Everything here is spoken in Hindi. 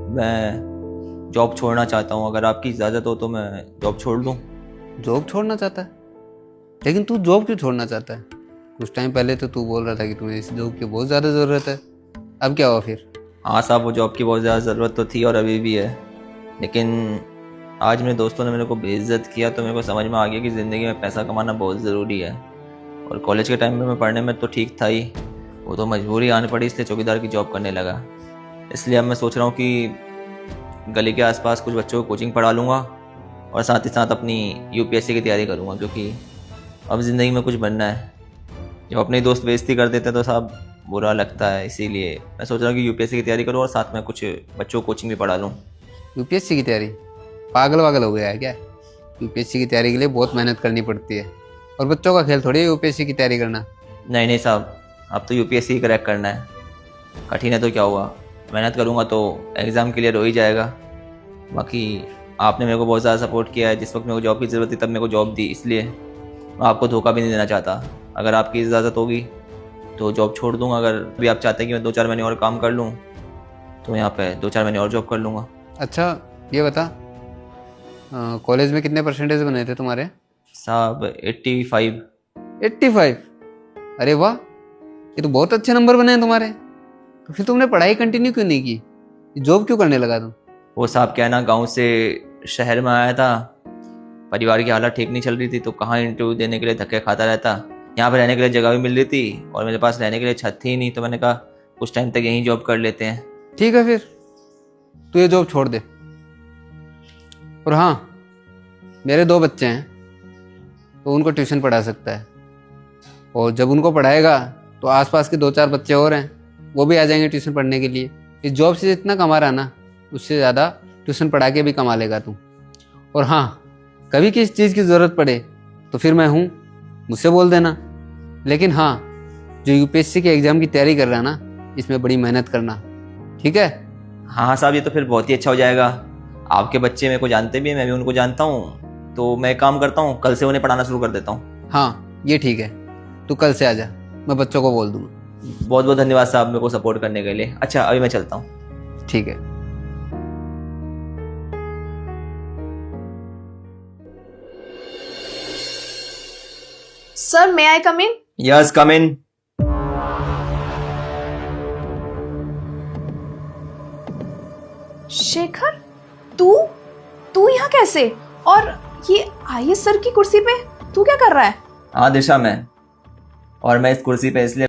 मैं जॉब छोड़ना चाहता हूँ। अगर आपकी इजाज़त हो तो मैं जॉब छोड़ दूँ। जॉब छोड़ना चाहता है? लेकिन तू जॉब क्यों छोड़ना चाहता है? कुछ टाइम पहले तो तू बोल रहा था कि तुम्हें इस जॉब की बहुत ज़्यादा ज़रूरत है। अब क्या हुआ फिर? हाँ साहब, वो जॉब की बहुत ज़्यादा ज़रूरत तो थी और अभी भी है, लेकिन आज मेरे दोस्तों ने मेरे को बेइज्जत किया तो मेरे को समझ में आ गया कि ज़िंदगी में पैसा कमाना बहुत ज़रूरी है। और कॉलेज के टाइम में मैं पढ़ने में तो ठीक था ही, वो तो मजबूरी आनी पड़ी, इसलिए चौकीदार की जॉब करने लगा। इसलिए अब मैं सोच रहा हूँ कि गली के आसपास कुछ बच्चों को कोचिंग पढ़ा लूँगा और साथ ही साथ अपनी यूपीएससी की तैयारी करूँगा, क्योंकि अब ज़िंदगी में कुछ बनना है। जब अपने दोस्त बेइज्जती कर देते हैं तो साहब बुरा लगता है, इसीलिए मैं सोच रहा हूँ कि यूपीएससी की तैयारी करूँ और साथ में कुछ बच्चों को कोचिंग भी पढ़ा लूँ। यूपीएससी की तैयारी? पागल वागल हो गया है क्या? यूपीएससी की तैयारी के लिए बहुत मेहनत करनी पड़ती है, और बच्चों का खेल थोड़ी है यूपीएससी की तैयारी करना। नहीं नहीं साहब, अब तो यूपीएससी ही क्रैक करना है। कठिन है तो क्या हुआ, मेहनत करूँगा तो एग्ज़ाम क्लियर हो ही जाएगा। बाकी आपने मेरे को बहुत ज़्यादा सपोर्ट किया है, जिस वक्त मेरे को जॉब की ज़रूरत थी तब मेरे को जॉब दी, इसलिए मैं आपको धोखा भी नहीं देना चाहता। अगर आपकी इजाज़त होगी तो जॉब छोड़ दूँगा। अगर भी आप चाहते हैं कि मैं 2-4 महीने और काम कर लूँ तो यहाँ पे 2-4 महीने और जॉब कर लूँगा। अच्छा, ये बता, कॉलेज में कितने परसेंटेज बने थे तुम्हारे? साहब 85। 85? अरे वाह, ये तो बहुत अच्छे नंबर बने हैं तुम्हारे। तो फिर तुमने पढ़ाई कंटिन्यू क्यों नहीं की? जॉब क्यों करने लगा तुम? वो साहब क्या है ना, गाँव से शहर में आया था, परिवार की हालत ठीक नहीं चल रही थी तो कहाँ इंटरव्यू देने के लिए धक्के खाता रहता। यहाँ पर रहने के लिए जगह भी मिल रही थी और मेरे पास रहने के लिए छत थी नहीं, तो मैंने कहा कुछ टाइम तक यहीं जॉब कर लेते हैं। ठीक है, फिर तू ये जॉब छोड़ दे। और हाँ, मेरे 2 बच्चे हैं तो उनको ट्यूशन पढ़ा सकता है, और जब उनको पढ़ाएगा तो आसपास के 2-4 बच्चे और हैं, वो भी आ जाएंगे ट्यूशन पढ़ने के लिए। इस जॉब से जितना कमा रहा ना, उससे ज़्यादा ट्यूशन पढ़ा के भी कमा लेगा तू। और हाँ, कभी किसी चीज़ की ज़रूरत पड़े तो फिर मैं हूँ, मुझसे बोल देना। लेकिन हाँ, जो यूपीएससी के एग्ज़ाम की तैयारी कर रहा है ना, इसमें बड़ी मेहनत करना, ठीक है? हाँ साहब, ये तो फिर बहुत ही अच्छा हो जाएगा। आपके बच्चे मेरे को जानते भी हैं, मैं भी उनको जानता हूँ, तो मैं एक काम करता हूँ, कल से उन्हें पढ़ाना शुरू कर देता हूँ। हाँ, ये ठीक है, तू कल से आ जा, मैं बच्चों को बोल दूँगा। बहुत बहुत धन्यवाद साहब मेरे को सपोर्ट करने के लिए। अच्छा, अभी मैं चलता हूँ। ठीक है। Sir, may I come in? Yes, come in. Shekhar, तू तू यहाँ कैसे? और ये आईएएस सर की कुर्सी पे तू क्या कर रहा है? हाँ दिशा, मैं इस कुर्सी पे इसलिए